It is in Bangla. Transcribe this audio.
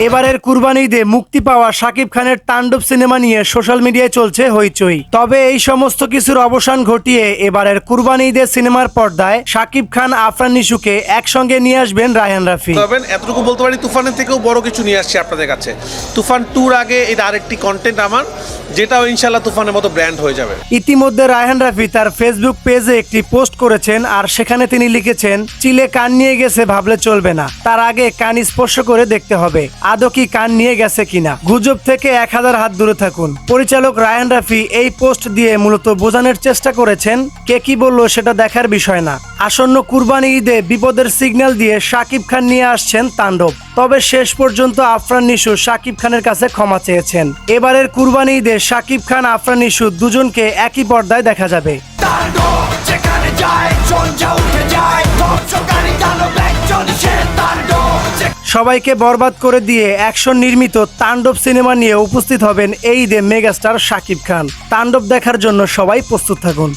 এবারের কুরবানি ঈদে মুক্তি পাওয়া শাকিব খানের তাণ্ডব সিনেমা নিয়ে সোশ্যাল মিডিয়ায় চলছে হইচই। তবে এই সমস্ত কিছুর অবসান ঘটিয়ে এবারের কুরবানি ঈদে সিনেমার পর্দায় শাকিব খান, আফরান নিশুকে একসঙ্গে নিয়ে আসবেন রায়হান রাফি। এতটুকু বলতে পারি, তুফানের থেকেও বড় কিছু নিয়ে আসছে আপনাদের কাছে। তুফান 2-র আগে এটা আরেকটি কন্টেন্ট আমার, যেটাও ইনশাল্লাহ তুফানের মতো ব্র্যান্ড হয়ে যাবে। ইতিমধ্যে রায়হান রাফি তার ফেসবুক পেজে একটি পোস্ট করেছেন, আর সেখানে তিনি লিখেছেন, চিলে কান নিয়ে গেছে ভাবলে চলবে না, তার আগে কান স্পর্শ করে দেখতে হবে আদৌ কি কান নিয়ে গেছে কিনা। গুজব থেকে 1000 হাত দূরে থাকুন। পরিচালক রায়হান রাফি এই পোস্ট দিয়ে মূলত বোঝানোর চেষ্টা করেছেন, কে কি বললো সেটা দেখার বিষয় না। আসন্ন কুরবানি ঈদে বিপদের সিগন্যাল দিয়ে শাকিব খান নিয়ে আসছেন তাণ্ডব। তবে শেষ পর্যন্ত আফরান নিশু শাকিব খানের কাছে ক্ষমা চেয়েছেন। এবারের কুরবানি ঈদে শাকিব খান, আফরান নিশু দুজনকে একই পর্দায় দেখা যাবে। সবাইকে বরবাদ করে দিয়ে অ্যাকশন নির্মিত তাণ্ডব সিনেমা নিয়ে উপস্থিত হবেন এই ঈদে মেগাস্টার শাকিব খান। তাণ্ডব দেখার জন্য সবাই প্রস্তুত থাকুন।